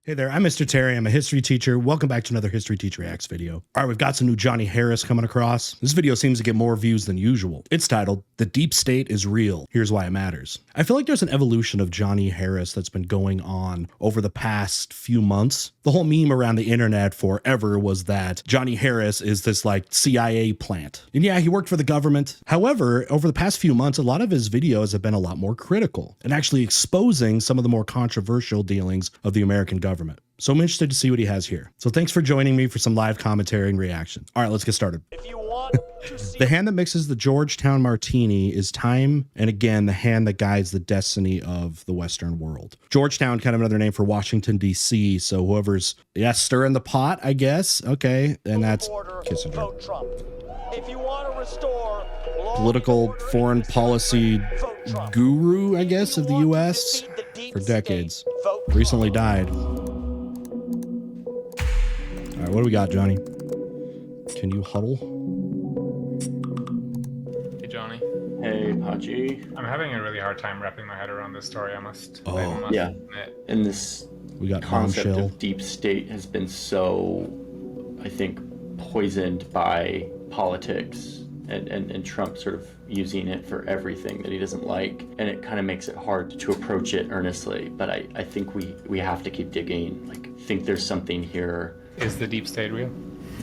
Hey there, I'm Mr. Terry. I'm a history teacher. Welcome back to another History Teacher Reacts video. All right, we've got some new Johnny Harris coming across. This video seems to get more views than usual. It's titled, "The Deep State is Real. Here's Why It Matters." I feel like there's an evolution of Johnny Harris that's been going on over the past few months. The whole meme around the internet forever was that Johnny Harris is this like CIA plant. And yeah, he worked for the government. However, over the past few months, a lot of his videos have been a lot more critical and actually exposing some of the more controversial dealings of the American government. So I'm interested to see what he has here. So thanks for joining me for some live commentary and reaction. All right, let's get started. If you want to see The hand that mixes the Georgetown Martini is time and again the hand that guides the destiny of the Western world. Georgetown, kind of another name for Washington, D.C. So whoever's, stirring the pot, I guess. Okay, and that's border, Kissinger. vote Trump. If you want to restore Political foreign policy Trump. guru, I guess, If of you the want to U.S. defeat the deep for decades. state, vote Trump. Recently died. All right, what do we got, Johnny? Can you huddle? Hey Johnny, Hey, Pachi. I'm having a really hard time wrapping my head around this story. I must Yeah. admit. And this We got concept bombshell. of deep state has been so, I think, poisoned by politics and Trump sort of using it for everything that he doesn't like. And it kind of makes it hard to approach it earnestly. But I think we have to keep digging. Like, think there's something here. Is the deep state real?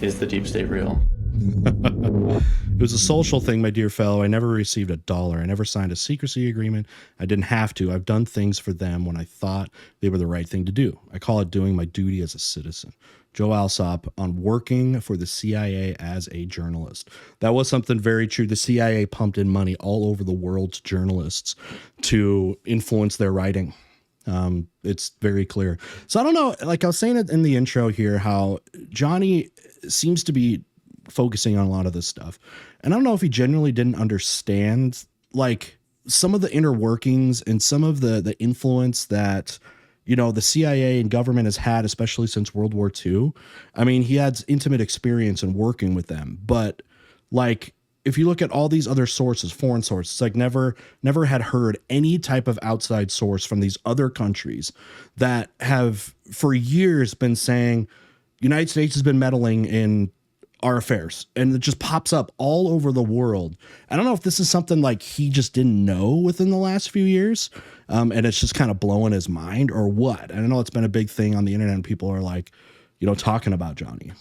Is the deep state real? It was a social thing, my dear fellow. I never received $1. I never signed a secrecy agreement. I didn't have to. I've done things for them when I thought they were the right thing to do. I call it doing my duty as a citizen. Joe Alsop on working for the CIA as a journalist. That was something very true. The CIA pumped in money all over the world to journalists to influence their writing. It's very clear. So I don't know, like I was saying it in the intro here, how Johnny seems to be focusing on a lot of this stuff. And I don't know if he genuinely didn't understand like some of the inner workings and some of the influence that, you know, the CIA and government has had, especially since World War II. I mean, he had intimate experience in working with them, but like, if you look at all these other sources, foreign sources, like never had heard any type of outside source from these other countries that have for years been saying United States has been meddling in our affairs, and it just pops up all over the world. I don't know if this is something like he just didn't know within the last few years, and it's just kind of blowing his mind or what. I don't know. It's been a big thing on the internet, and people are like, you know, talking about Johnny.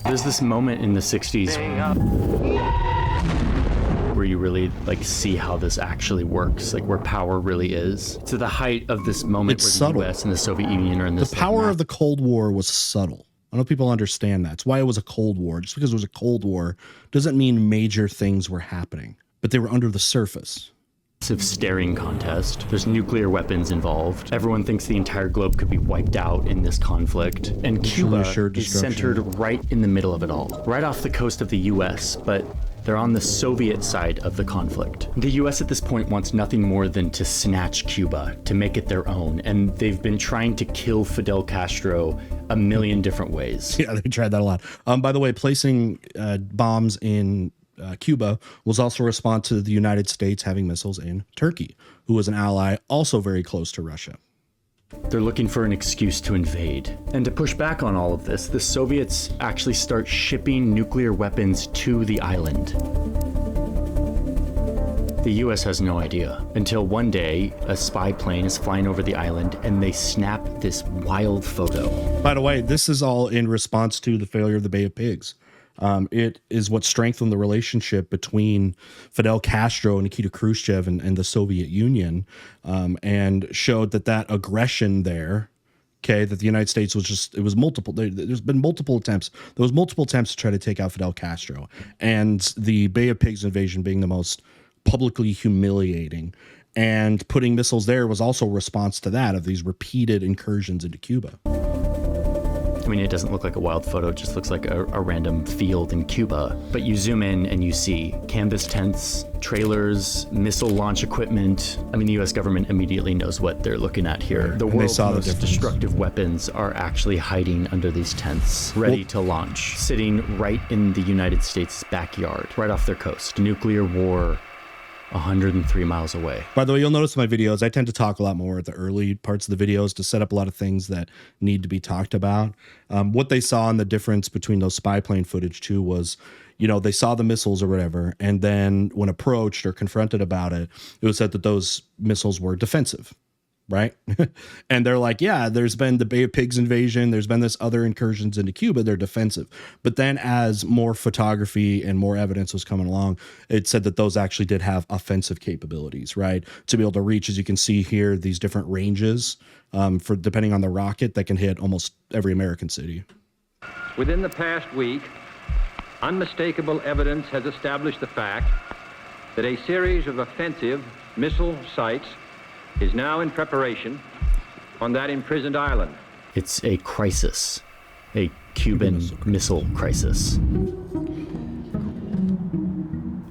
There's this moment in the 60s where you really like see how this actually works, like where power really is. To the height of this moment It's where subtle. the US and the Soviet Union are in this The power of the Cold War was subtle. I don't know if people understand that. It's why it was a Cold War. Just because it was a Cold War doesn't mean major things were happening, but they were under the surface. massive staring contest. There's nuclear weapons involved. Everyone thinks the entire globe could be wiped out in this conflict. And Cuba assured is destruction. centered right in the middle of it all, right off the coast of the US, but they're on the Soviet side of the conflict. The US at this point wants nothing more than to snatch Cuba, to make it their own, and they've been trying to kill Fidel Castro a million different ways. Yeah, they tried that a lot. By the way, placing bombs in Cuba was also a response to the United States having missiles in Turkey, who was an ally also very close to Russia. They're looking for an excuse to invade. And to push back on all of this, the Soviets actually start shipping nuclear weapons to the island. The US has no idea until one day a spy plane is flying over the island and they snap this wild photo. By the way, this is all in response to the failure of the Bay of Pigs. It is what strengthened the relationship between Fidel Castro and Nikita Khrushchev and the Soviet Union, and showed that aggression there, okay, that the United States was just, it was multiple, there's been multiple attempts. There was multiple attempts to try to take out Fidel Castro, and the Bay of Pigs invasion being the most publicly humiliating. And putting missiles there was also a response to that, of these repeated incursions into Cuba. I mean, it doesn't look like a wild photo, it just looks like a random field in Cuba. But you zoom in and you see canvas tents, trailers, missile launch equipment. I mean, the US government immediately knows what they're looking at here. The And they world's saw the most difference. destructive weapons are actually hiding under these tents, ready to launch, sitting right in the United States backyard, right off their coast. Nuclear war 103 miles away. By the way, you'll notice in my videos, I tend to talk a lot more at the early parts of the videos to set up a lot of things that need to be talked about. What they saw and the difference between those spy plane footage too was, you know, they saw the missiles or whatever, and then when approached or confronted about it, it was said that those missiles were defensive. Right. And they're like, yeah, there's been the Bay of Pigs invasion. There's been this other incursions into Cuba. They're defensive. But then as more photography and more evidence was coming along, it said that those actually did have offensive capabilities, right? To be able to reach, as you can see here, these different ranges for depending on the rocket that can hit almost every American city. Within the past week, unmistakable evidence has established the fact that a series of offensive missile sites is now in preparation on that imprisoned island. It's a crisis, a Cuban missile crisis.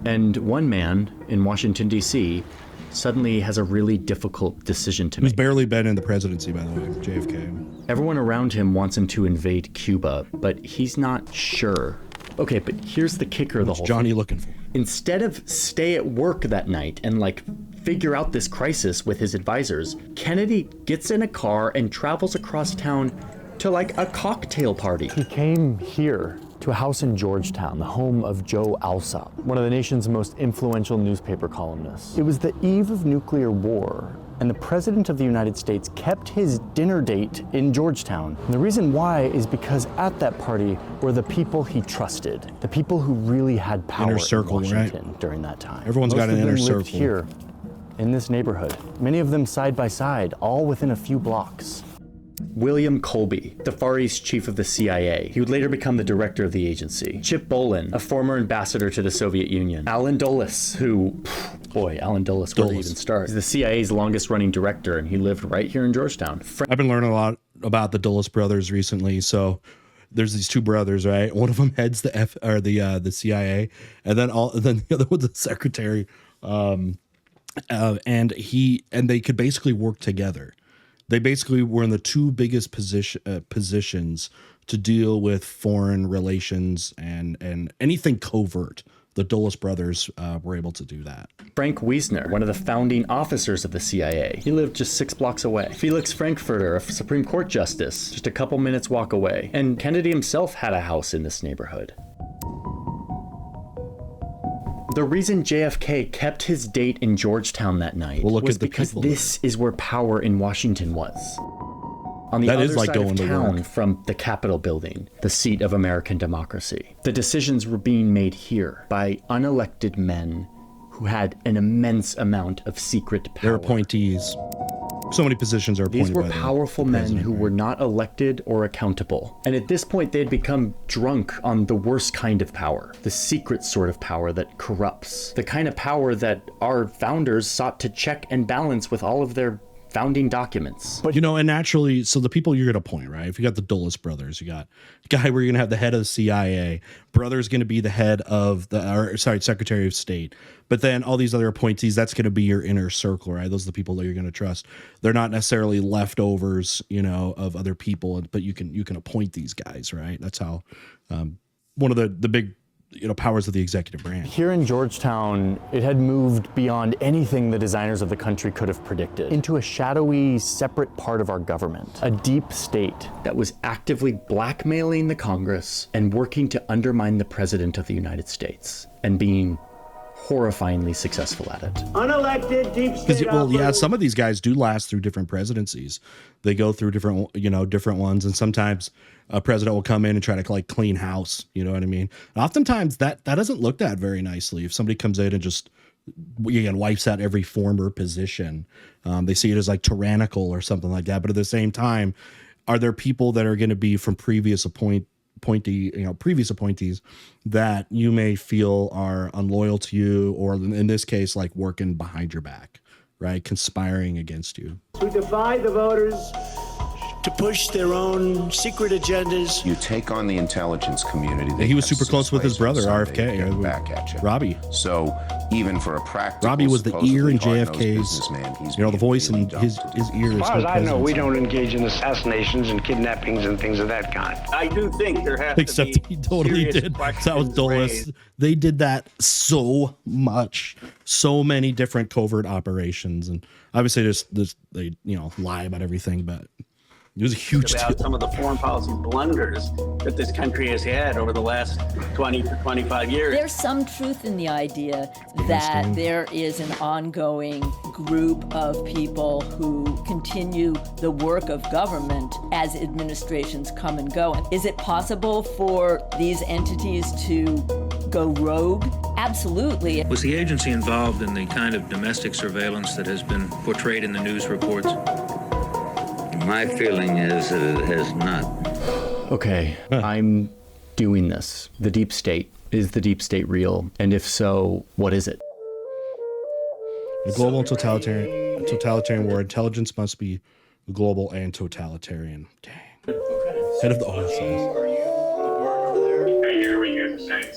And one man in Washington, D.C. suddenly has a really difficult decision to Who's make. barely been in the presidency, by the way, JFK. Everyone around him wants him to invade Cuba, but he's not sure. Okay, but here's the kicker of the What's whole Johnny thing. looking for? Instead of stay at work that night and like figure out this crisis with his advisors, Kennedy gets in a car and travels across town to like a cocktail party. He came here to a house in Georgetown, the home of Joe Alsop, one of the nation's most influential newspaper columnists. It was the eve of nuclear war, and the President of the United States kept his dinner date in Georgetown. And the reason why is because at that party were the people he trusted, the people who really had power Inner circle, in right? Washington during that time. Everyone's got an Most of inner them lived circle. here in this neighborhood, many of them side by side, all within a few blocks. William Colby, the Far East chief of the CIA. He would later become the director of the agency. Chip Bolin, a former ambassador to the Soviet Union. Alan Dulles, who, boy, Alan Dulles, where to Dulles. even start? He's the CIA's longest running director, and he lived right here in Georgetown. I've been learning a lot about the Dulles brothers recently. So there's these two brothers, right? One of them heads the CIA, and then the other one's the secretary. And they could basically work together. They basically were in the two biggest positions to deal with foreign relations and anything covert. The Dulles brothers were able to do that. Frank Wiesner, one of the founding officers of the CIA. He lived just 6 blocks away. Felix Frankfurter, a Supreme Court justice, just a couple minutes walk away. And Kennedy himself had a house in this neighborhood. The reason JFK kept his date in Georgetown that night Well, look was at the because people this is where power in Washington was. On the That other is like side going of to town work. from the Capitol building, the seat of American democracy. The decisions were being made here by unelected men who had an immense amount of secret power. They're appointees. So many positions are appointed These were by the powerful the men president, who right? were not elected or accountable. And at this point, they had become drunk on the worst kind of power, the secret sort of power that corrupts, the kind of power that our founders sought to check and balance with all of their founding documents. But, and naturally, so the people you're going to point, right? If you got the Dulles brothers, you got a guy where you're going to have the head of the CIA, brother's going to be the head of Secretary of State. But then all these other appointees, that's going to be your inner circle, right? Those are the people that you're going to trust. They're not necessarily leftovers, of other people, but you can appoint these guys, right? That's how one of the big powers of the executive branch. Here in Georgetown, it had moved beyond anything the designers of the country could have predicted, into a shadowy, separate part of our government, a deep state. That was actively blackmailing the Congress and working to undermine the President of the United States and being horrifyingly successful at it. Unelected deep state. Some of these guys do last through different presidencies. They go through different ones, and sometimes a president will come in and try to clean house. You know what I mean? And oftentimes that doesn't look that very nicely. If somebody comes in and just wipes out every former position, they see it as tyrannical or something like that. But at the same time, are there people that are going to be from previous appointees that you may feel are unloyal to you, or in this case, working behind your back, right? Conspiring against you. We defy the voters to push their own secret agendas. You take on the intelligence community. He was super close with his brother, RFK, Back at you. Robbie. So even for a practical, Robbie was the ear in supposedly JFK's, businessman, he's the being voice in really his dumped. ear. As far as I know, we don't engage in assassinations and kidnappings and things of that kind. I do think there has Except to be he totally serious did. That was questions Dulles. raised. They did that so much, so many different covert operations, and obviously they lie about everything, but it was a huge About deal. some of the foreign policy blunders that this country has had over the last 20 to 25 years. There's some truth in the idea that there is an ongoing group of people who continue the work of government as administrations come and go. Is it possible for these entities to go rogue? Absolutely. Was the agency involved in the kind of domestic surveillance that has been portrayed in the news reports? My feeling is that it has not. Okay, I'm doing this. The deep state. Is the deep state real? And if so, what is it? The global and totalitarian war, intelligence must be global and totalitarian. Dang. Head of the OSS.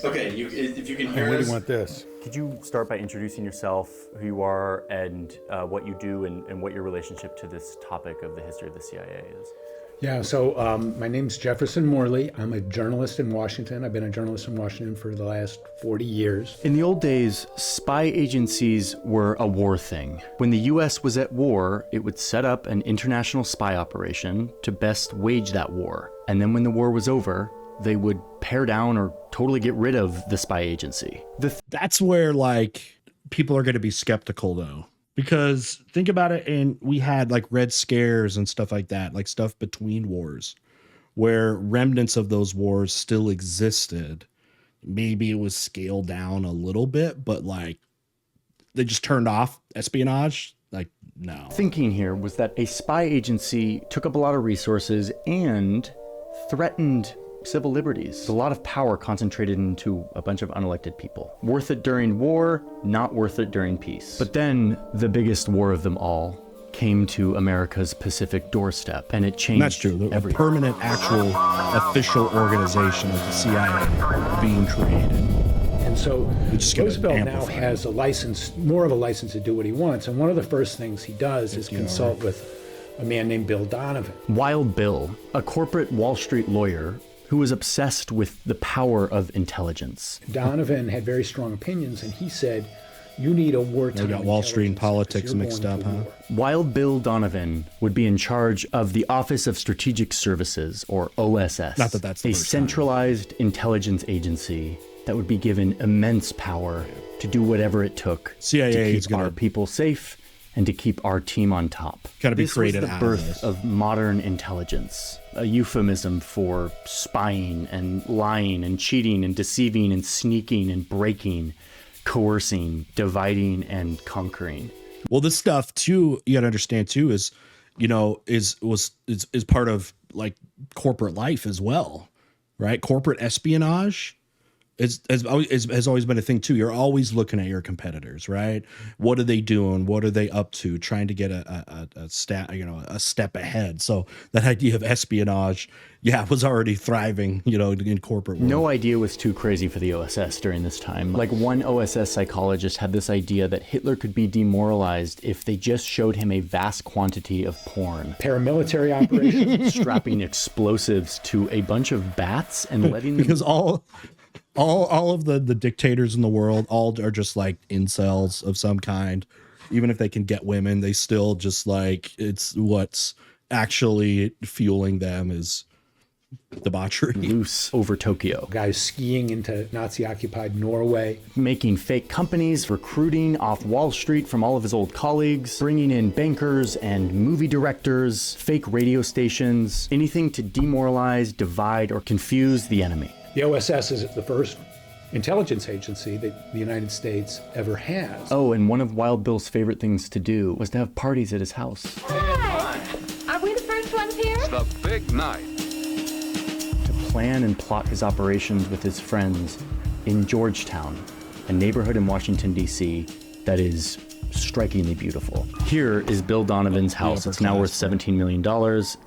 Okay, if you can hear us. Want this. Could you start by introducing yourself, who you are, and what you do, and what your relationship to this topic of the history of the CIA is? Yeah, so my name's Jefferson Morley. I'm a journalist in Washington. I've been a journalist in Washington for the last 40 years. In the old days, spy agencies were a war thing. When the US was at war, it would set up an international spy operation to best wage that war. And then when the war was over, they would pare down or totally get rid of the spy agency. That's where people are going to be skeptical though, because think about it. And we had Red Scares and stuff like that, like stuff between wars where remnants of those wars still existed. Maybe it was scaled down a little bit, but they just turned off espionage. No. Thinking here was that a spy agency took up a lot of resources and threatened civil liberties. A lot of power concentrated into a bunch of unelected people. Worth it during war, not worth it during peace. But then the biggest war of them all came to America's Pacific doorstep, and it changed. That's true. A everything. permanent, actual, official organization of the CIA being created. And so just gonna Roosevelt now amplify has a license, more of a license to do what he wants. And one of the first things he does is consult with a man named Bill Donovan. Wild Bill, a corporate Wall Street lawyer who was obsessed with the power of intelligence. Donovan had very strong opinions, and he said, you need a wartime. We got Wall Street and politics you're mixed going up, to huh? war. Wild Bill Donovan would be in charge of the Office of Strategic Services, or OSS. Not that that's the a first time. centralized intelligence agency that would be given immense power to do whatever it took CIA to is keep gonna- our people safe and to keep our team on top. Gotta be This created was the out of birth this. of modern intelligence, a euphemism for spying and lying and cheating and deceiving and sneaking and breaking, coercing, dividing and conquering. Well, this stuff too, you got to understand too, is part of corporate life as well, right? Corporate espionage has always been a thing too. You're always looking at your competitors, right? What are they doing? What are they up to? Trying to get a step ahead. So that idea of espionage, was already thriving, in corporate world. No idea was too crazy for the OSS during this time. One OSS psychologist had this idea that Hitler could be demoralized if they just showed him a vast quantity of porn. Paramilitary operations. Strapping explosives to a bunch of bats and letting them... Because all of the dictators in the world all are just incels of some kind. Even if they can get women, they still just it's what's actually fueling them is debauchery. Loose over Tokyo. Guys skiing into Nazi-occupied Norway. Making fake companies, recruiting off Wall Street from all of his old colleagues, bringing in bankers and movie directors, fake radio stations, anything to demoralize, divide, or confuse the enemy. The OSS is the first intelligence agency that the United States ever has. Oh, and one of Wild Bill's favorite things to do was to have parties at his house. Hi. Are we the first ones here? It's the big night. To plan and plot his operations with his friends in Georgetown, a neighborhood in Washington, D.C. that is strikingly beautiful. Here is Bill Donovan's house. It's now worth $17 million.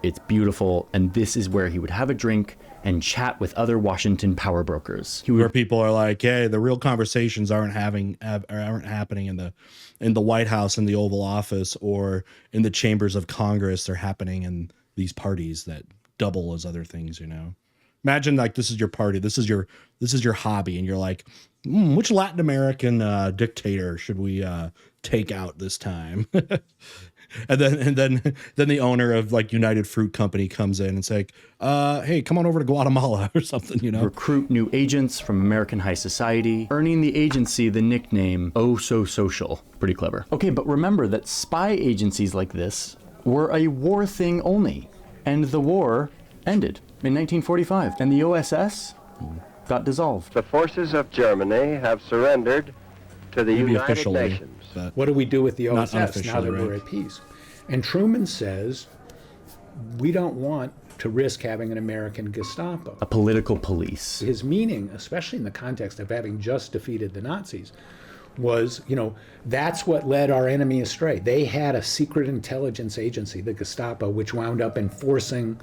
It's beautiful, and this is where he would have a drink and chat with other Washington power brokers. Where people are like, hey, the real conversations aren't happening in the White House, in the Oval Office, or in the chambers of Congress. They're happening in these parties that double as other things, you know. Imagine like this is your party, this is your hobby, and you're like, which Latin American dictator should we take out this time? and then the owner of like United Fruit Company comes in and say, hey, come on over to Guatemala or something, you know. Recruit new agents from American high society, earning the agency the nickname Oh So Social. Pretty clever. Okay, but remember that spy agencies like this were a war thing only, and the war ended in 1945, and the OSS got dissolved. The forces of Germany have surrendered to the United Nations. What do we do with the OSS now that right? we're at peace? And Truman says, we don't want to risk having an American Gestapo. A political police. His meaning, especially in the context of having just defeated the Nazis, was, you know, that's what led our enemy astray. They had a secret intelligence agency, the Gestapo, which wound up enforcing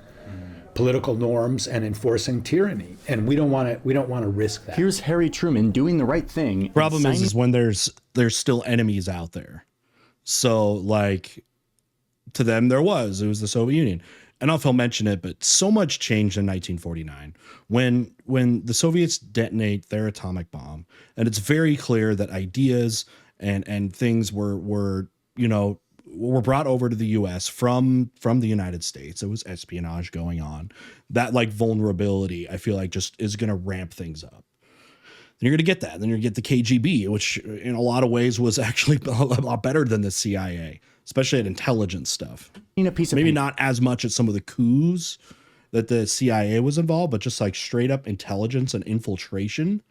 political norms and enforcing tyranny, and we don't want to risk that. Here's Harry Truman doing the right thing. Problem is when there's still enemies out there. So like to them it was the Soviet Union. I don't know if he'll mention it, but so much changed in 1949 when the Soviets detonate their atomic bomb, and it's very clear that ideas and things were brought over to the US from the United States. It was espionage going on. That like vulnerability, I feel like just is going to ramp things up. Then you're going to get that. Then you're going to get the KGB, which in a lot of ways was actually a lot better than the CIA, especially at intelligence stuff. Maybe not as much as some of the coups that the CIA was involved, but just like straight up intelligence and infiltration.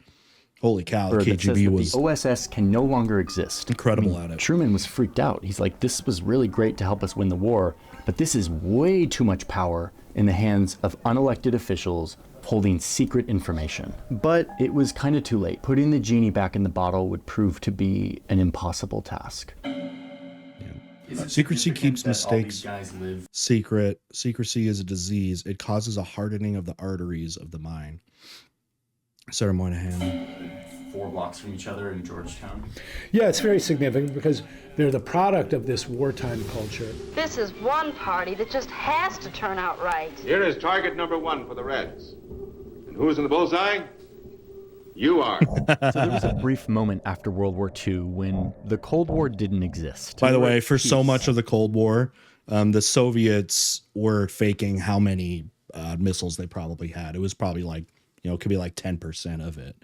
Holy cow, the KGB was... The OSS can no longer exist. Incredible at it. Truman was freaked out. He's like, this was really great to help us win the war, but this is way too much power in the hands of unelected officials holding secret information. But it was kind of too late. Putting the genie back in the bottle would prove to be an impossible task. Secrecy keeps mistakes secret. Secrecy is a disease. It causes a hardening of the arteries of the mind. Sarah Moynihan. 4 blocks from each other in Georgetown. Yeah, it's very significant because they're the product of this wartime culture. This is one party that just has to turn out right. Here is target number 1 for the Reds. And who's in the bullseye? You are. So there was a brief moment after World War II when the Cold War didn't exist. By the way, for so much of the Cold War, the Soviets were faking how many missiles they probably had. It was probably like, it could be like 10% of it.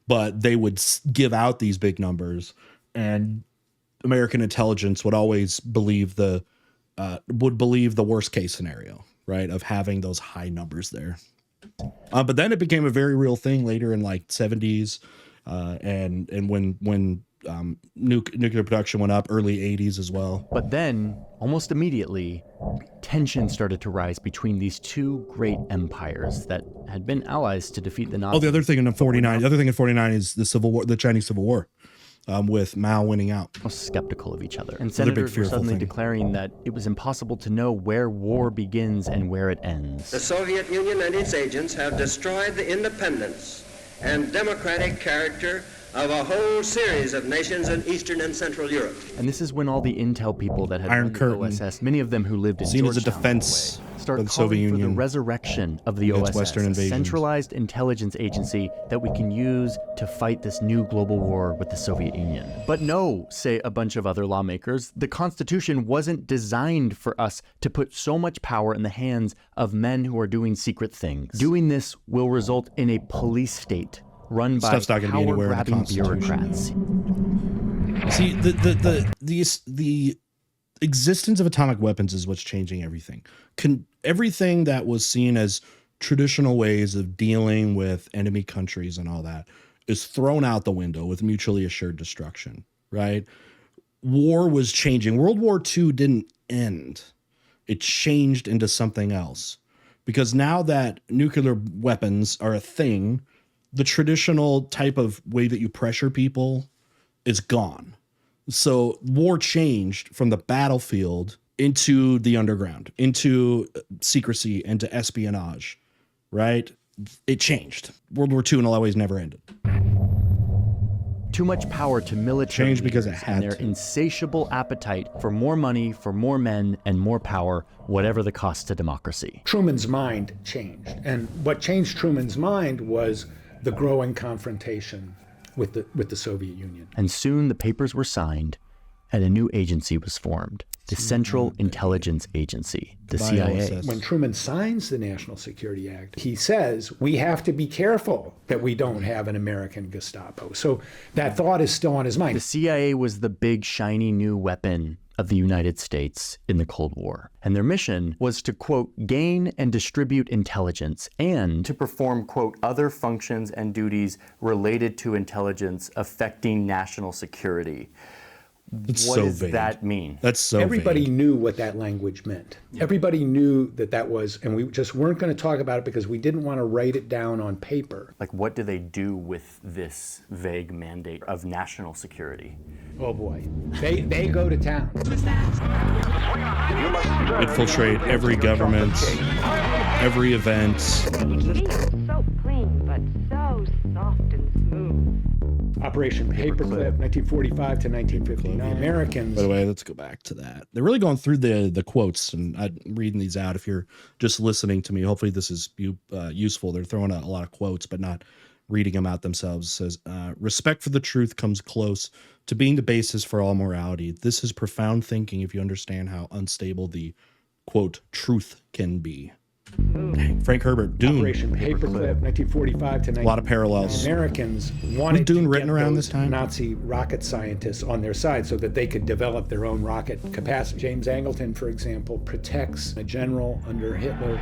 But they would give out these big numbers, and American intelligence would always believe the worst case scenario, right, of having those high numbers there. But then it became a very real thing later in like 70s, and when nuclear production went up, early 80s as well. But then, almost immediately, tension started to rise between these two great empires that had been allies to defeat the Nazis. Oh, the other thing in 49 is the Civil War, the Chinese Civil War, with Mao winning out. I was skeptical of each other. And senators were suddenly declaring that it was impossible to know where war begins and where it ends. The Soviet Union and its agents have destroyed the independence and democratic character of a whole series of nations in Eastern and Central Europe. And this is when all the intel people that had Iron Curtain, OSS, many of them who lived in seen as a Georgetown, defense start of the Soviet calling for Union, the resurrection of the OSS, Western a invasions. centralized intelligence agency that we can use to fight this new global war with the Soviet Union. But no, say a bunch of other lawmakers, the Constitution wasn't designed for us to put so much power in the hands of men who are doing secret things. Doing this will result in a police state run by power-grabbing bureaucrats. See, the existence of atomic weapons is what's changing everything. Everything that was seen as traditional ways of dealing with enemy countries and all that is thrown out the window with mutually assured destruction, right? War was changing. World War II didn't end. It changed into something else. Because now that nuclear weapons are a thing, the traditional type of way that you pressure people is gone. So war changed from the battlefield into the underground, into secrecy, into espionage, right? It changed. World War II in a lot of ways never ended. Too much power to military Changed because it leaders had and their to. insatiable appetite for more money, for more men, and more power, whatever the cost to democracy. Truman's mind changed. And what changed Truman's mind was the growing confrontation with the Soviet Union. And soon the papers were signed and a new agency was formed, the Central Intelligence Agency, the CIA. When Truman signs the National Security Act, he says, we have to be careful that we don't have an American Gestapo. So that thought is still on his mind. The CIA was the big, shiny new weapon of the United States in the Cold War. And their mission was to, quote, gain and distribute intelligence and to perform, quote, other functions and duties related to intelligence affecting national security. It's What so does vague. that mean? That's so Everybody vague. knew what that language meant. Everybody knew that was, and we just weren't going to talk about it because we didn't want to write it down on paper. Like, what do they do with this vague mandate of national security? Oh boy, they go to town. Infiltrate every government, every event. So clean, but so soft and smooth. Operation Paperclip, 1945 to 1959. Americans. By the way, let's go back to that. They're really going through the quotes, and I'm reading these out. If you're just listening to me, hopefully this is useful. They're throwing out a lot of quotes, but not reading them out themselves. It says, respect for the truth comes close to being the basis for all morality. This is profound thinking if you understand how unstable the, quote, truth can be. Frank Herbert, Dune. Operation Paperclip, 1945 to 1959. A lot of parallels. Americans wanted Dune to written get around those this time? Nazi rocket scientists on their side so that they could develop their own rocket capacity. James Angleton, for example, protects a general under Hitler.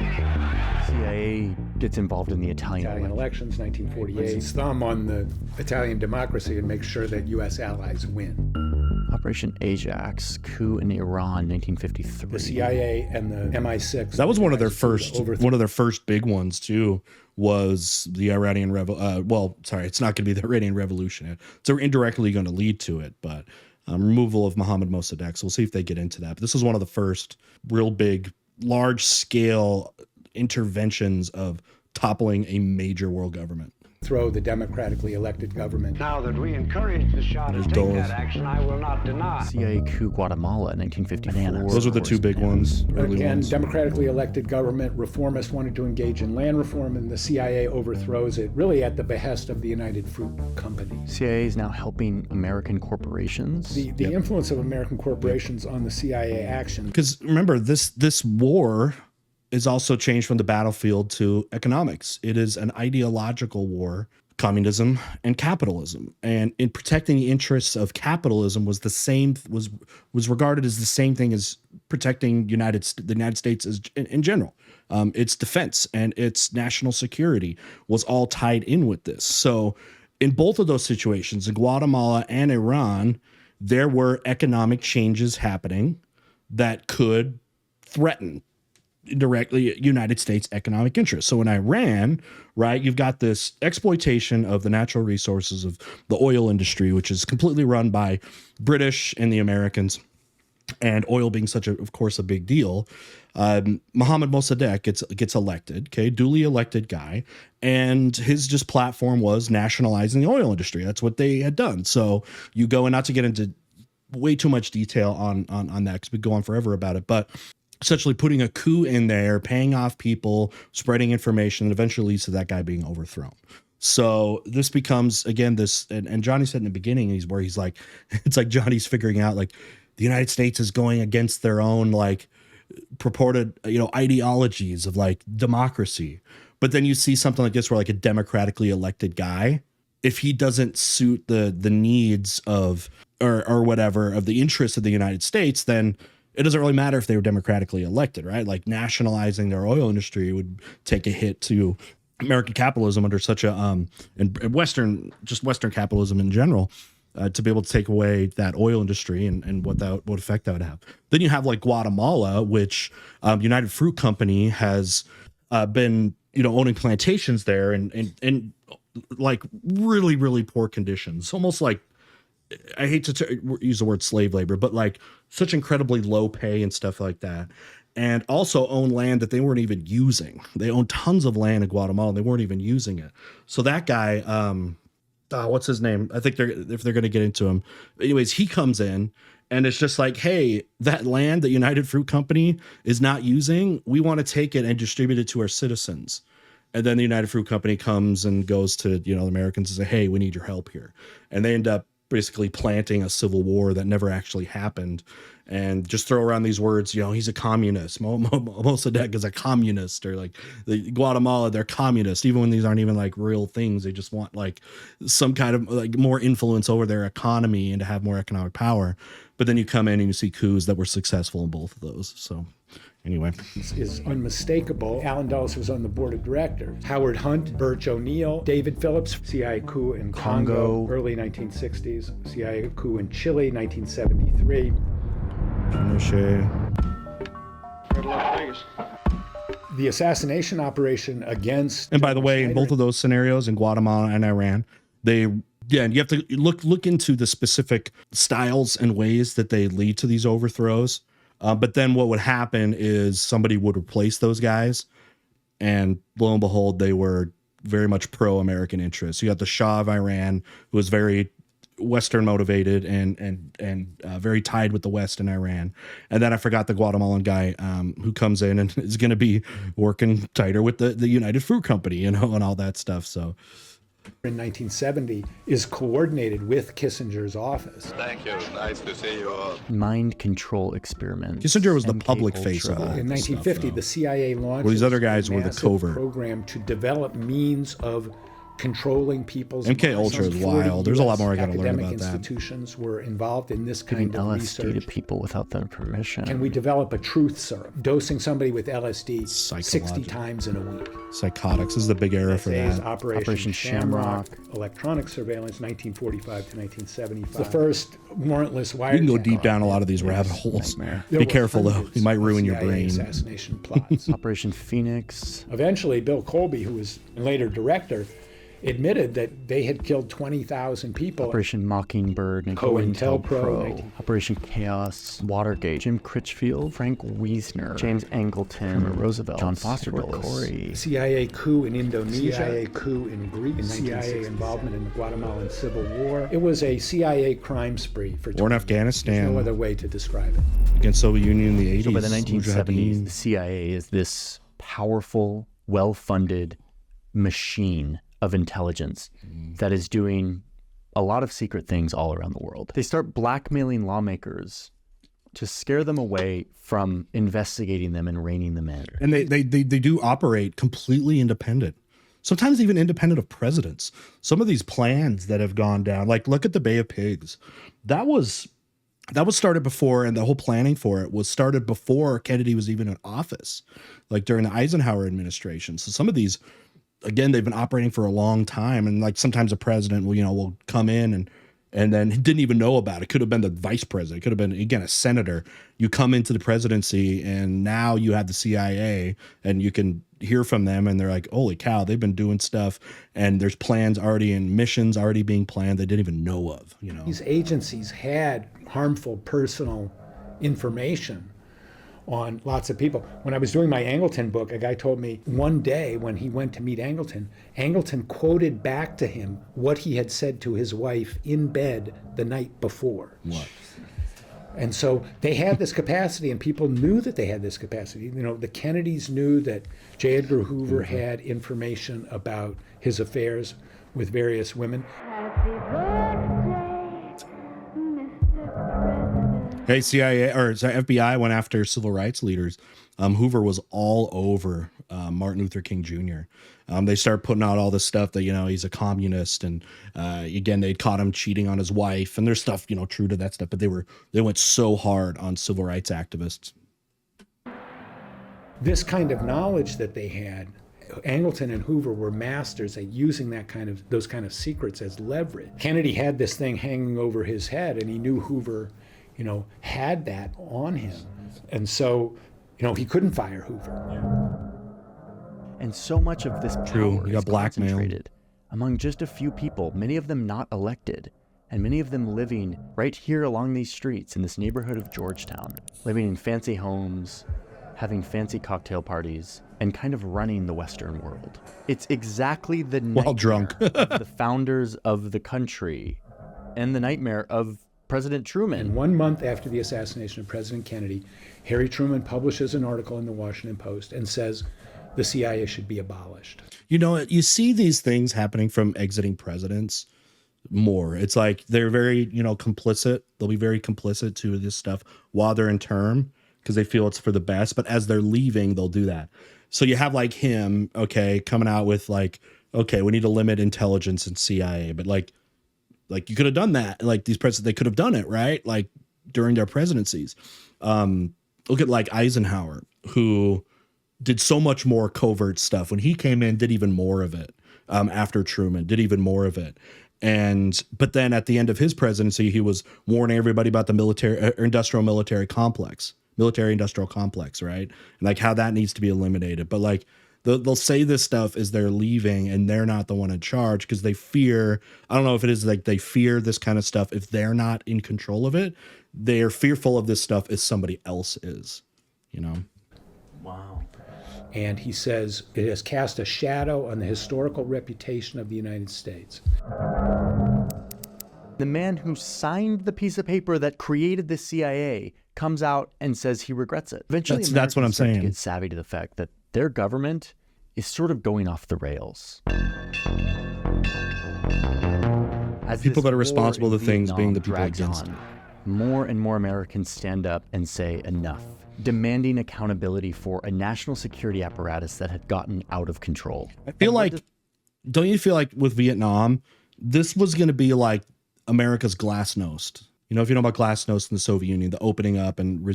CIA gets involved in the Italian elections, 1948. His thumb on the Italian democracy and makes sure that U.S. allies win. Operation Ajax, coup in Iran, 1953. The CIA and the MI6. That was one of their first big ones too. Was the Iranian it's not going to be the Iranian Revolution. So they're indirectly going to lead to it, but removal of Mohammad Mossadegh. So we'll see if they get into that. But this was one of the first real big, large scale interventions of toppling a major world government. Throw the democratically elected government. Now that we encourage the Shah to take that action, I will not deny. CIA coup Guatemala, 1954. Those were the two big ones. Again, democratically elected government, reformists wanted to engage in land reform, and the CIA overthrows it, really at the behest of the United Fruit Company. CIA is now helping American corporations. The influence of American corporations on the CIA action. Because remember, this war is also changed from the battlefield to economics. It is an ideological war, communism and capitalism. And in protecting the interests of capitalism was regarded as the same thing as protecting the United States in general. Its defense and its national security was all tied in with this. So in both of those situations, in Guatemala and Iran, there were economic changes happening that could threaten directly United States economic interests. So in Iran, right, you've got this exploitation of the natural resources of the oil industry, which is completely run by British and the Americans, and oil being such of course, a big deal. Mohammad Mossadegh gets elected, okay, duly elected guy, and his just platform was nationalizing the oil industry. That's what they had done. So you go, and not to get into way too much detail on that, because we go on forever about it, but essentially putting a coup in there, paying off people, spreading information, and eventually leads to that guy being overthrown. So this becomes, again, this, and Johnny said in the beginning, he's like, it's like Johnny's figuring out, like, the United States is going against their own, like, purported, ideologies of, like, democracy. But then you see something like this where, like, a democratically elected guy, if he doesn't suit the needs of, or whatever, of the interests of the United States, then it doesn't really matter if they were democratically elected, right? Like, nationalizing their oil industry would take a hit to American capitalism under such a and Western capitalism in general, to be able to take away that oil industry and what effect that would have. Then you have like Guatemala, which United Fruit Company has been owning plantations there and like really, really poor conditions, almost like I hate to use the word slave labor, but like such incredibly low pay and stuff like that. And also own land that they weren't even using. They own tons of land in Guatemala and they weren't even using it. So that guy, what's his name? I think if they're going to get into him. Anyways, he comes in and it's just like, hey, that land that United Fruit Company is not using, we want to take it and distribute it to our citizens. And then the United Fruit Company comes and goes to, the Americans and say, hey, we need your help here. And they end up basically planting a civil war that never actually happened, and just throw around these words, he's a communist. Mossadegh is a communist, or like the Guatemala, they're communist, even when these aren't even like real things. They just want like some kind of like more influence over their economy and to have more economic power. But then you come in and you see coups that were successful in both of those. So anyway, is unmistakable. Alan Dulles was on the board of directors. Howard Hunt, Birch O'Neill, David Phillips, CIA coup in Congo, early 1960s, CIA coup in Chile, 1973. The assassination operation against... And by the way, in both of those scenarios, in Guatemala and Iran, you have to look into the specific styles and ways that they lead to these overthrows. But then what would happen is somebody would replace those guys, and lo and behold, they were very much pro-American interests. You got the Shah of Iran, who was very Western motivated and very tied with the West in Iran. And then I forgot the Guatemalan guy who comes in and is going to be working tighter with the United Fruit Company, and all that stuff. So in 1970 is coordinated with Kissinger's office. Thank you. Nice to see you all. Mind control experiments. Kissinger was the public face of all. In 1950, stuff, the CIA launched these other guys were the covert program to develop means of controlling people's MK Ultra is wild. There's a lot more I got to learn about that. Institutions were involved in this kind of LSD research. to people without their permission. Can we develop a truth serum, dosing somebody with LSD 60 times in a week? Psychotics is the big era for that. Operation Shamrock, electronic surveillance, 1945 to 1975. The first warrantless wiretap. You can go deep down a lot of these rabbit holes. Be careful though; you might ruin your brain. Assassination plots. Operation Phoenix. Eventually, Bill Colby, who was later director, admitted that they had killed 20,000 people. Operation Mockingbird, COINTELPRO, Operation Chaos, Watergate, Jim Critchfield, Frank Wiesner, James Angleton, Roosevelt, John Foster Dulles, CIA coup in Indonesia, CIA coup in Greece, CIA involvement in the Guatemalan Civil War. It was a CIA crime spree for war in Afghanistan. There's no other way to describe it. Against Soviet Union in the 80s. So by the 1970s, the CIA is this powerful, well-funded machine of intelligence that is doing a lot of secret things all around the world. They start blackmailing lawmakers to scare them away from investigating them and reining them in. And they do operate completely independent, sometimes even independent of presidents. Some of these plans that have gone down, like look at the Bay of Pigs, that was started before, and the whole planning for it was started before Kennedy was even in office, like during the Eisenhower administration. So some of these, again, they've been operating for a long time, and like sometimes a president will come in and then didn't even know about it. Could have been the vice president, could have been, again, a senator. You come into the presidency and now you have the CIA and you can hear from them and they're like, holy cow, they've been doing stuff and there's plans already and missions already being planned they didn't even know of. These agencies had harmful personal information on lots of people. When I was doing my Angleton book, a guy told me one day when he went to meet Angleton quoted back to him what he had said to his wife in bed the night before. What? And so they had this capacity, and people knew that they had this capacity. The Kennedys knew that J. Edgar Hoover had information about his affairs with various women. Hey, FBI went after civil rights leaders. Hoover was all over Martin Luther King Jr. They started putting out all this stuff that, he's a communist. And again, they'd caught him cheating on his wife, and there's stuff, true to that stuff. But they went so hard on civil rights activists. This kind of knowledge that they had, Angleton and Hoover were masters at using those kind of secrets as leverage. Kennedy had this thing hanging over his head, and he knew Hoover had that on him. And so, he couldn't fire Hoover. And so much of this power you got is concentrated among just a few people, many of them not elected, and many of them living right here along these streets in this neighborhood of Georgetown, living in fancy homes, having fancy cocktail parties, and kind of running the Western world. It's exactly the While drunk. of the founders of the country and the nightmare of President Truman. And 1 month after the assassination of President Kennedy, Harry Truman publishes an article in the Washington Post and says the CIA should be abolished. You know, you see these things happening from exiting presidents more. It's like they're very, complicit. They'll be very complicit to this stuff while they're in term because they feel it's for the best. But as they're leaving, they'll do that. So you have like him, okay, coming out with like, okay, we need to limit intelligence and CIA. But like you could have done that. Like these presidents, they could have done it, right? Like during their presidencies. Look at like Eisenhower, who did so much more covert stuff. When he came in, did even more of it. After Truman, did even more of it. But then at the end of his presidency, he was warning everybody about the military-industrial complex, right? And like how that needs to be eliminated. But like they'll say this stuff as they're leaving and they're not the one in charge because they fear, I don't know if it is like they fear this kind of stuff. If they're not in control of it, they're fearful of this stuff as somebody else is, Wow. And he says it has cast a shadow on the historical reputation of the United States. The man who signed the piece of paper that created the CIA comes out and says he regrets it. Eventually, that's what I'm Americans start to saying. get savvy to the fact that their government is sort of going off the rails. As People this that are responsible war in to things being the Vietnam people drags against on, more and more Americans stand up and say enough, demanding accountability for a national security apparatus that had gotten out of control. I feel like, don't you feel like with Vietnam, this was going to be like America's glasnost? If you know about glasnost in the Soviet Union, the opening up and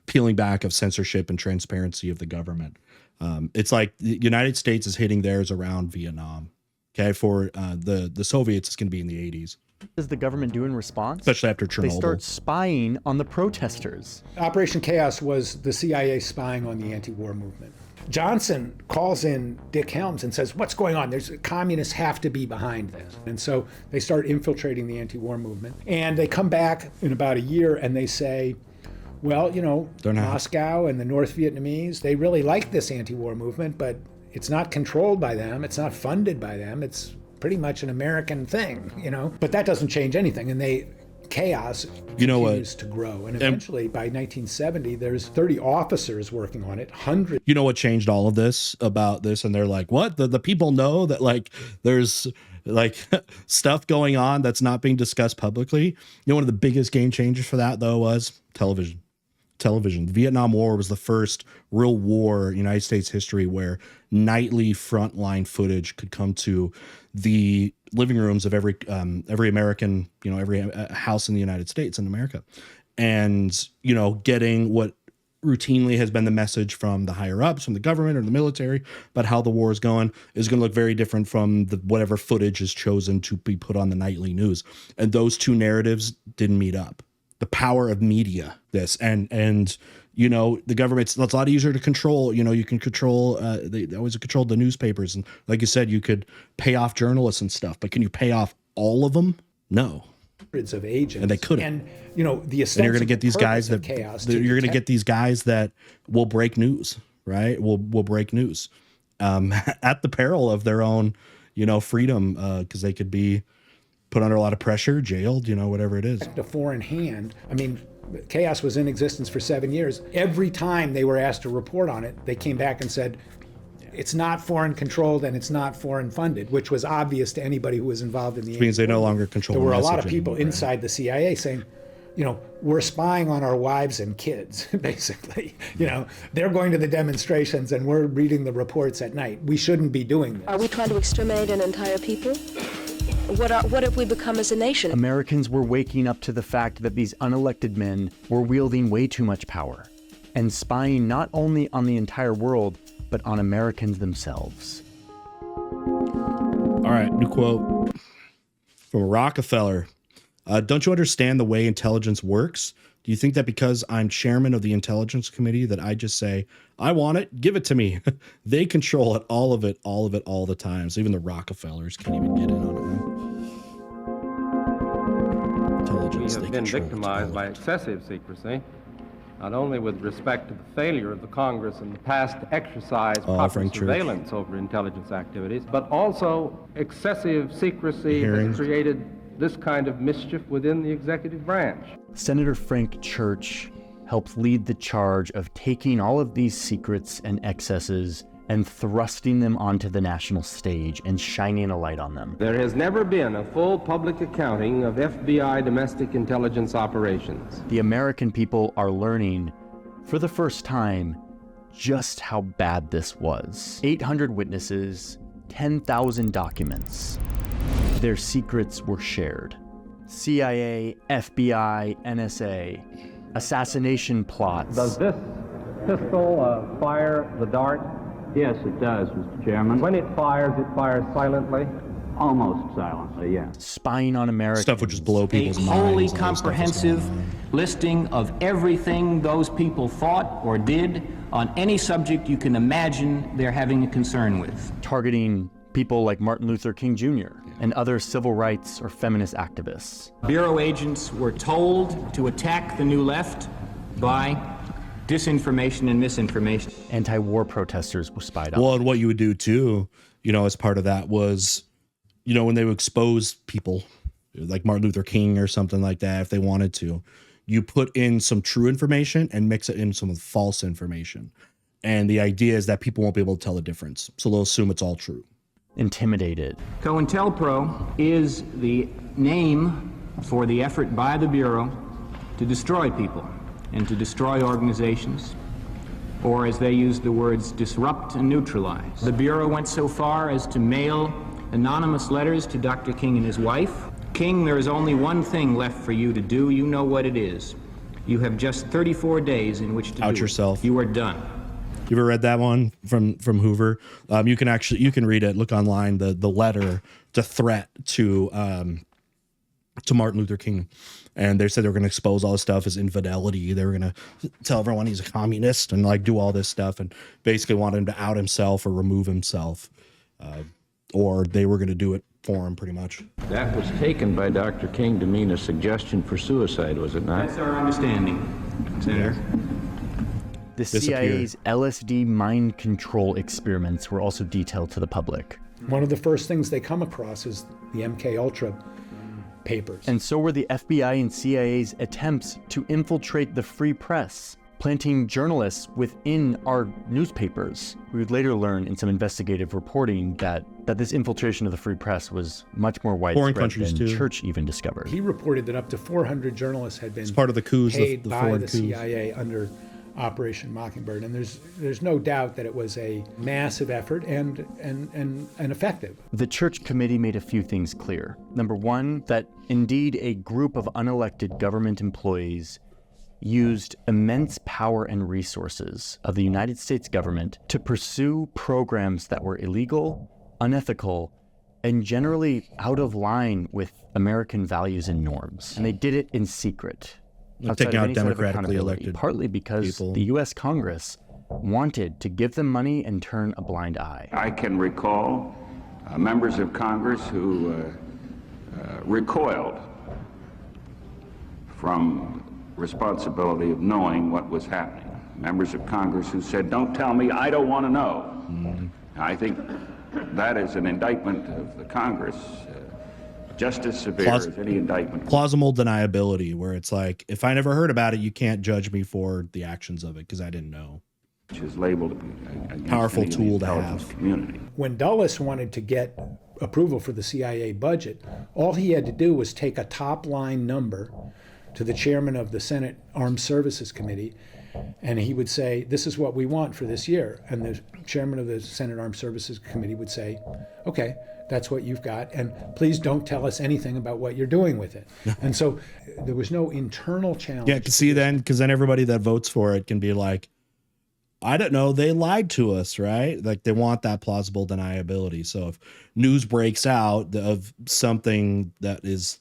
peeling back of censorship and transparency of the government. It's like the United States is hitting theirs around Vietnam. Okay, for the Soviets, it's going to be in the 80s. What does the government do in response? Especially after Chernobyl. They start spying on the protesters. Operation Chaos was the CIA spying on the anti-war movement. Johnson calls in Dick Helms and says, what's going on? Communists have to be behind this. And so they start infiltrating the anti-war movement. And they come back in about a year and they say, well, Moscow and the North Vietnamese, they really like this anti-war movement, but it's not controlled by them. It's not funded by them. It's pretty much an American thing, But that doesn't change anything. And chaos continues to grow. And eventually, by 1970, there's 30 officers working on it, hundreds. You know what changed all of this about this? And they're like, what? The people know that like there's like stuff going on that's not being discussed publicly. One of the biggest game changers for that, though, was television. The Vietnam War was the first real war in United States history where nightly frontline footage could come to the living rooms of every American, every house in the United States in America. And, getting what routinely has been the message from the higher ups, from the government or the military, about how the war is going to look very different from whatever footage is chosen to be put on the nightly news. And those two narratives didn't meet up. The power of media, and the government's, it's a lot easier to control. You can control, they always controlled the newspapers. And like you said, you could pay off journalists and stuff, but can you pay off all of them? No. Hundreds of agents. And they couldn't. And, the and you're going to get these guys that, you're going to get these guys that will break news, right? Will break news at the peril of their own, freedom, because they could be put under a lot of pressure, jailed, whatever it is. A foreign hand. Chaos was in existence for 7 years. Every time they were asked to report on it, they came back and said, it's not foreign controlled and it's not foreign funded, which was obvious to anybody who was involved in the. Which means they no longer control. There were a lot of people inside the CIA saying, we're spying on our wives and kids, basically. They're going to the demonstrations and we're reading the reports at night. We shouldn't be doing this. Are we trying to exterminate an entire people? What have we become as a nation? Americans were waking up to the fact that these unelected men were wielding way too much power and spying not only on the entire world, but on Americans themselves. All right, new quote from Rockefeller. Don't you understand the way intelligence works? Do you think that because I'm chairman of the Intelligence Committee that I just say, I want it, give it to me? They control it, all of it, all the time. So even the Rockefellers can't even get in on it. intelligence. We They have been control victimized by excessive secrecy, not only with respect to the failure of the Congress in the past to exercise proper Frank Church. surveillance over intelligence activities, but also excessive secrecy Hearings. has created this kind of mischief within the executive branch. Senator Frank Church helped lead the charge of taking all of these secrets and excesses and thrusting them onto the national stage and shining a light on them. There has never been a full public accounting of FBI domestic intelligence operations. The American people are learning, for the first time, just how bad this was. 800 witnesses, 10,000 documents. Their secrets were shared. CIA, FBI, NSA, assassination plots. Does this pistol fire the dart? Yes, it does, Mr. Chairman. When it fires silently? Almost silently, yeah. Spying on Americans. Stuff would just blow people's A minds. wholly all this stuff that's comprehensive going on. listing of everything those people thought or did on any subject you can imagine they're having a concern with. Targeting people like Martin Luther King Jr. and other civil rights or feminist activists. Bureau agents were told to attack the New Left by disinformation and misinformation. Anti-war protesters were spied on. Well, and what you would do too, as part of that was, when they would expose people like Martin Luther King or something like that, if they wanted to, you put in some true information and mix it in some false information. And the idea is that people won't be able to tell the difference. So they'll assume it's all true. Intimidated. COINTELPRO is the name for the effort by the Bureau to destroy people and to destroy organizations, or as they use the words, disrupt and neutralize. The Bureau went so far as to mail anonymous letters to Dr. King and his wife. King, there is only one thing left for you to do. You know what it is. You have just 34 days in which to Out do yourself. it. You are done. You ever read that one from Hoover? You can read it. Look online. The letter, the threat to Martin Luther King, and they said they were going to expose all this stuff as infidelity. They were going to tell everyone he's a communist and do all this stuff, and basically wanted him to out himself or remove himself, or they were going to do it for him, pretty much. That was taken by Dr. King to mean a suggestion for suicide, was it not? That's our understanding, Senator. The CIA's LSD mind control experiments were also detailed to the public. One of the first things they come across is the MK Ultra papers. And so were the FBI and CIA's attempts to infiltrate the free press, planting journalists within our newspapers. We would later learn in some investigative reporting that this infiltration of the free press was much more widespread than Church even discovered. He reported that up to 400 journalists had been It's part of the coups, paid the by foreign the coups. CIA under Operation Mockingbird, and there's no doubt that it was a massive effort and effective. The Church Committee made a few things clear. Number one, that indeed a group of unelected government employees used immense power and resources of the United States government to pursue programs that were illegal, unethical, and generally out of line with American values and norms. And they did it in secret. Taking out democratically elected partly because people. the U.S. Congress wanted to give them money and turn a blind eye. I can recall members of Congress who recoiled from responsibility of knowing what was happening. Members of Congress who said, "Don't tell me, I don't want to know." I think that is an indictment of the Congress, just as severe as any indictment. Plausible deniability, where it's like, if I never heard about it, you can't judge me for the actions of it because I didn't know. Which is labeled powerful tool to have. Community. When Dulles wanted to get approval for the CIA budget, all he had to do was take a top line number to the chairman of the Senate Armed Services Committee, and he would say, "This is what we want for this year." And the chairman of the Senate Armed Services Committee would say, "Okay, that's what you've got, and please don't tell us anything about what you're doing with it." And so there was no internal challenge. Yeah, because then everybody that votes for it can be like, I don't know, they lied to us, right? Like, they want that plausible deniability. So if news breaks out of something that is,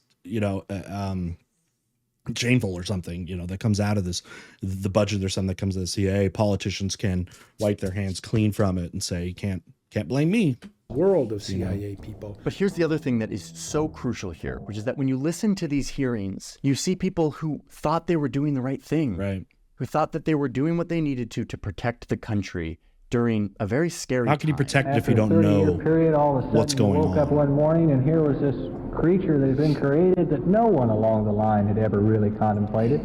shameful or something, that comes out of the budget or something that comes to the CIA, politicians can wipe their hands clean from it and say, you can't blame me. world of CIA people. But here's the other thing that is so crucial here, which is that when you listen to these hearings, you see people who thought they were doing the right thing, right? Who thought that they were doing what they needed to protect the country during a very scary How can you time. protect it if you don't know period, all of a sudden what's going you woke up on? one morning and here was this creature that had been created that no one along the line had ever really contemplated.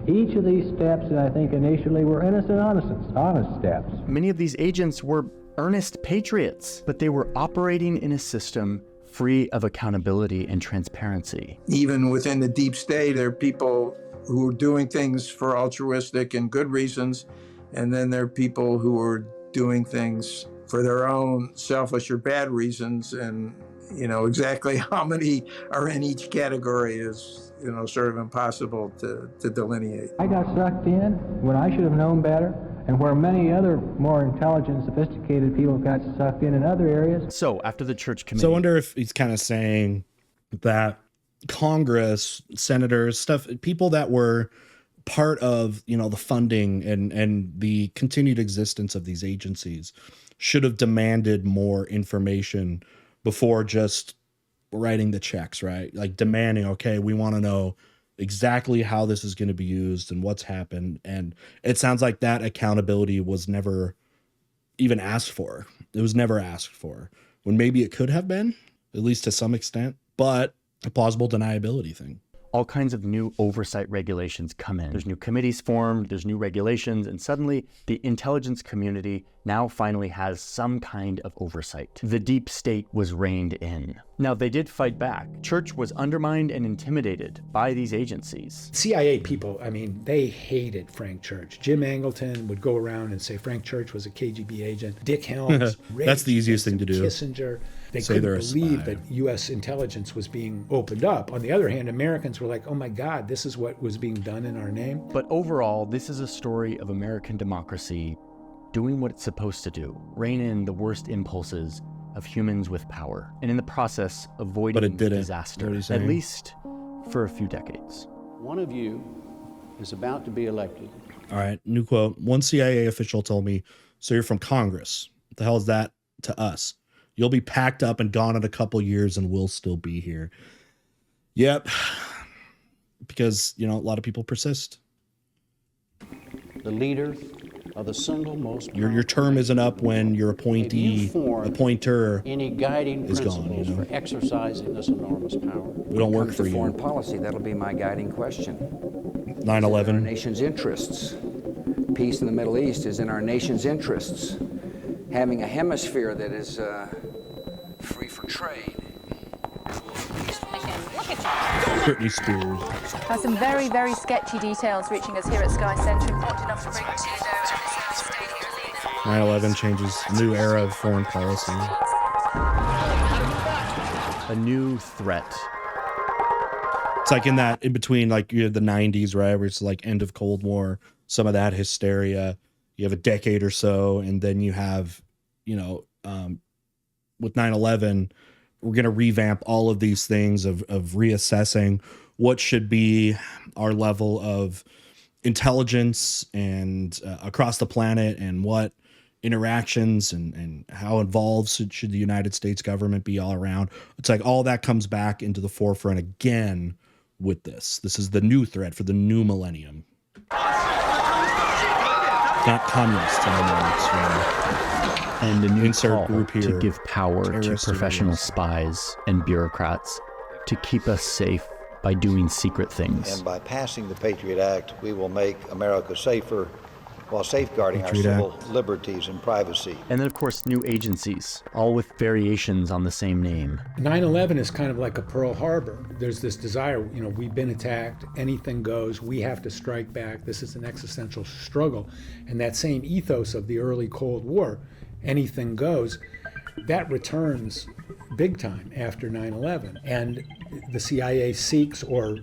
Each of these steps, I think, initially were innocent, honest steps. Many of these agents were earnest patriots, but they were operating in a system free of accountability and transparency. Even within the deep state, there are people who are doing things for altruistic and good reasons, and then there are people who are doing things for their own selfish or bad reasons, and exactly how many are in each category is sort of impossible to delineate. I got sucked in when I should have known better, and where many other more intelligent, sophisticated people got sucked in other areas. So after the church committee... So I wonder if he's kind of saying that Congress, senators, people that were part of, the funding and the continued existence of these agencies should have demanded more information before just writing the checks, right? Like demanding, okay, we want to know exactly how this is going to be used and what's happened. And it sounds like that accountability was never even asked for. It was never asked for, when maybe it could have been, at least to some extent, but a plausible deniability thing. All kinds of new oversight regulations come in. There's new committees formed, there's new regulations, and suddenly the intelligence community now finally has some kind of oversight. The deep state was reined in. Now, they did fight back. Church was undermined and intimidated by these agencies. CIA people, they hated Frank Church. Jim Angleton would go around and say Frank Church was a KGB agent. Dick Helms, that's the easiest thing to do. Kissinger. They couldn't believe that U.S. intelligence was being opened up. On the other hand, Americans were like, oh my God, this is what was being done in our name. But overall, this is a story of American democracy doing what it's supposed to do, rein in the worst impulses of humans with power, and in the process, avoiding disaster, at least for a few decades. One of you is about to be elected. All right, new quote. One CIA official told me, so you're from Congress. What the hell is that to us? You'll be packed up and gone in a couple years and we'll still be here. Yep. Because, a lot of people persist. The leader of the single most... Your term isn't up when your appointer any guiding is principles gone. For exercising this enormous power. We don't work for you. Foreign policy, that'll be my guiding question. 9/11. Our nation's interests. Peace in the Middle East is in our nation's interests. Having a hemisphere that is free for trade. Britney Spears. Has some very, very sketchy details reaching us here at Sky Centre. Important enough to bring to you now. 9/11 changes new era of foreign policy. A new threat. It's like in between, like you have the 90s, right, where it's like end of Cold War, some of that hysteria. You have a decade or so, and then you have, with 9/11, we're going to revamp all of these things of reassessing what should be our level of intelligence and across the planet, and what interactions and how involved should the United States government be all around. It's like all that comes back into the forefront again with this. This is the new threat for the new millennium. Not communists anymore. And a new insert call group here to give power to terrorist professional areas. spies and bureaucrats to keep us safe by doing secret things. And by passing the Patriot Act, we will make America safer while safeguarding Patriot our civil liberties and privacy. And then, of course, new agencies, all with variations on the same name. 9/11 is kind of like a Pearl Harbor. There's this desire, we've been attacked, anything goes, we have to strike back. This is an existential struggle. And that same ethos of the early Cold War, anything goes, that returns big time after 9/11. And the CIA seeks or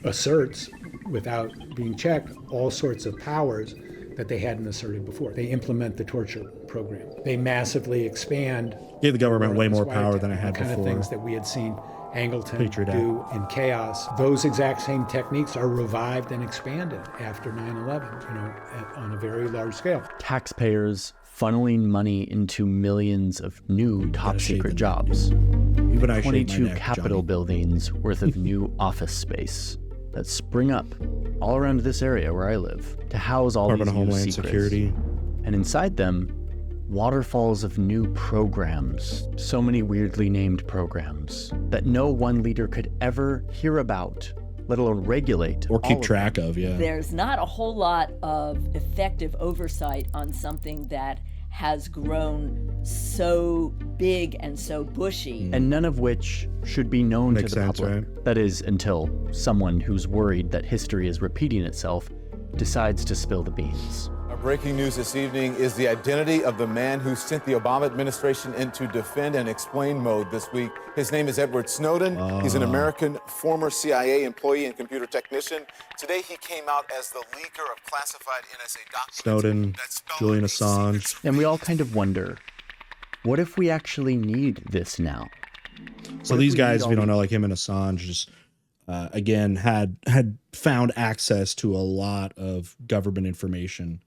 asserts, without being checked, all sorts of powers that they hadn't asserted before. They implement the torture program. They massively expand. Gave the government way more wiretap, power than it had the kind before. of things that we had seen Angleton Patriot Act. do in chaos. Those exact same techniques are revived and expanded after 9/11, on a very large scale. Taxpayers funneling money into millions of new top secret jobs. Even I shaved my 22 neck, Capitol Johnny. buildings worth of new office space that spring up all around this area where I live to house all Department these of new Homeland secrets. Security. And inside them, waterfalls of new programs, so many weirdly named programs that no one leader could ever hear about, let alone regulate Or keep all of track of, yeah. There's not a whole lot of effective oversight on something that has grown so big and so bushy. and none of which should be known Makes to the sense, public. right? That is, until someone who's worried that history is repeating itself decides to spill the beans. Our breaking news this evening is the identity of the man who sent the Obama administration into defend and explain mode this week. His name is Edward Snowden. He's an American former CIA employee and computer technician. Today he came out as the leaker of classified NSA documents. Snowden, Julian Assange. And we all kind of wonder, what if we actually need this now? So What if these we guys, need if you all don't know, like him and Assange, just again had found access to a lot of government information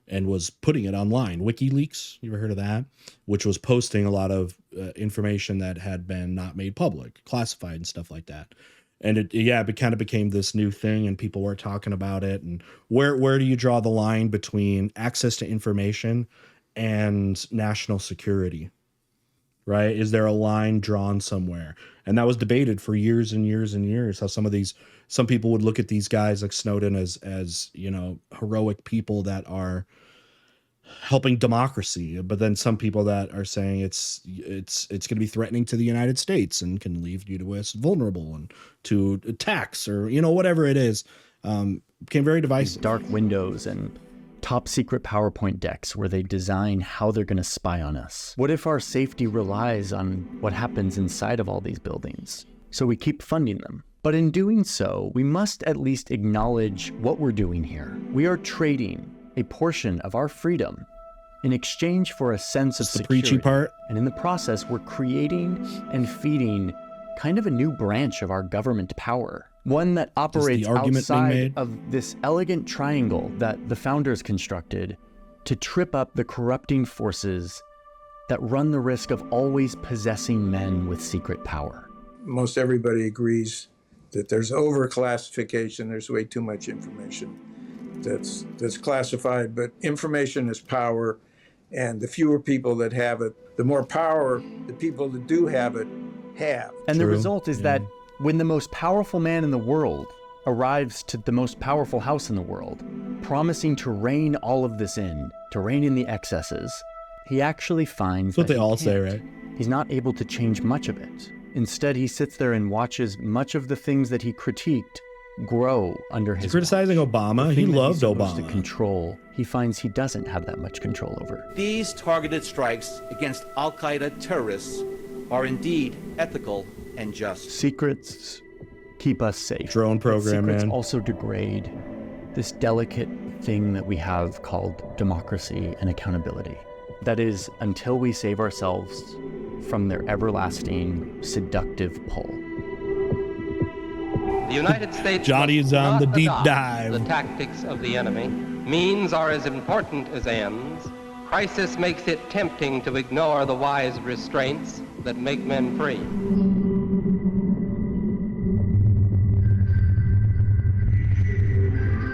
and was putting it online. WikiLeaks, you ever heard of that? Which was posting a lot of information that had been not made public, classified and stuff like that. And it kind of became this new thing, and people were talking about it. And where do you draw the line between access to information and national security? Right? Is there a line drawn somewhere? And that was debated for years and years and years. How some people would look at these guys like Snowden as heroic people that are helping democracy, but then some people that are saying it's going to be threatening to the United States and can leave the U.S. vulnerable and to attacks or whatever it is. Became very divisive. Dark windows and top secret PowerPoint decks where they design how they're going to spy on us. What if our safety relies on what happens inside of all these buildings? So we keep funding them. But in doing so, we must at least acknowledge what we're doing here. We are trading a portion of our freedom in exchange for a sense of the security. preachy part. And in the process, we're creating and feeding kind of a new branch of our government power. One that operates argument being outside made? of this elegant triangle that the founders constructed to trip up the corrupting forces that run the risk of always possessing men with secret power. Most everybody agrees that there's overclassification. There's way too much information that's classified, but information is power, and the fewer people that have it, the more power the people that do have it have. And the result is that when the most powerful man in the world arrives to the most powerful house in the world, promising to rein all of this in, to rein in the excesses, he actually finds That's what that they he all say, can't. right? He's not able to change much of it. Instead, he sits there and watches much of the things that he critiqued grow under his Criticizing Obama. The He thing that loved he's supposed Obama. to control, he finds he doesn't have that much control over. These targeted strikes against al-Qaeda terrorists are indeed ethical and just. Secrets keep us safe. Drone program, Secrets man. also degrade this delicate thing that we have called democracy and accountability. That is, until we save ourselves from their everlasting seductive pull. The United States Johnny's must on the not deep adopt dive. The tactics of the enemy. Means are as important as ends. Crisis makes it tempting to ignore the wise restraints that make men free.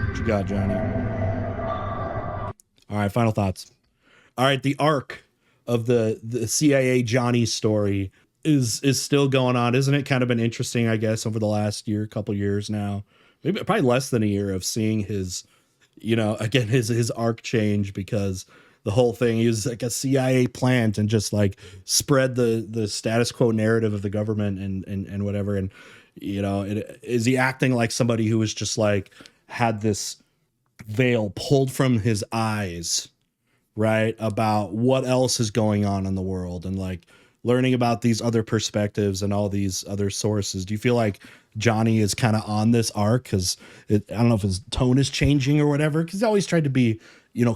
What you got, Johnny? All right, final thoughts. All right, the arc of the CIA Johnny story is still going on, isn't it? Kind of been interesting, I guess, over the last couple years now. Maybe probably less than a year of seeing his, again, his arc change, because the whole thing, he was like a CIA plant and just like spread the status quo narrative of the government and whatever. And, is he acting like somebody who was just like had this veil pulled from his eyes, right, about what else is going on in the world, and like learning about these other perspectives and all these other sources? Do you feel like Johnny is kind of on this arc? Because I don't know if his tone is changing or whatever, because he's always tried to be,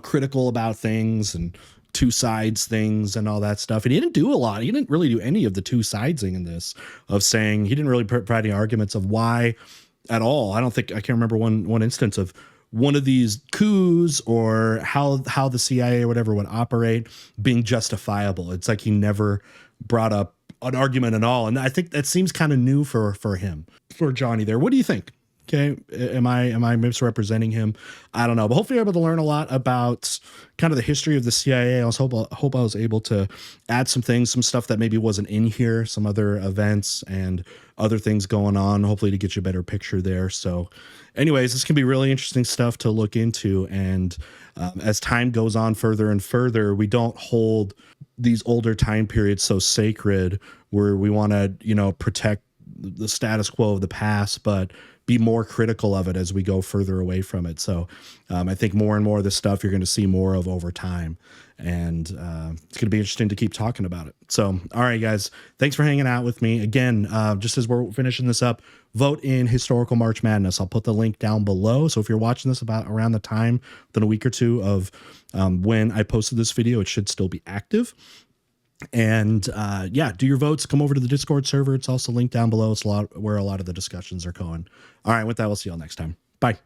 critical about things and two sides things and all that stuff. And he didn't do a lot. He didn't really do any of the two sidesing in this, of saying, he didn't really provide any arguments of why at all. I can't remember one instance of one of these coups or how the CIA or whatever would operate being justifiable. It's like he never brought up an argument at all. And I think that seems kind of new for him, for Johnny there. What do you think? Okay. Am I misrepresenting him? I don't know, but hopefully you're able to learn a lot about kind of the history of the CIA. I hope I was able to add some things, some stuff that maybe wasn't in here, some other events and other things going on, hopefully to get you a better picture there. So anyways, this can be really interesting stuff to look into. And as time goes on further and further, we don't hold these older time periods so sacred where we want to, protect the status quo of the past, but be more critical of it as we go further away from it. So I think more and more of this stuff you're going to see more of over time. And it's going to be interesting to keep talking about it. So, all right, guys, thanks for hanging out with me. Again, just as we're finishing this up, vote in Historical March Madness. I'll put the link down below. So if you're watching this about around the time, within a week or two of when I posted this video, it should still be active. And do your votes. Come over to the Discord server. It's also linked down below. It's where a lot of the discussions are going. All right, with that, we'll see y'all next time. Bye.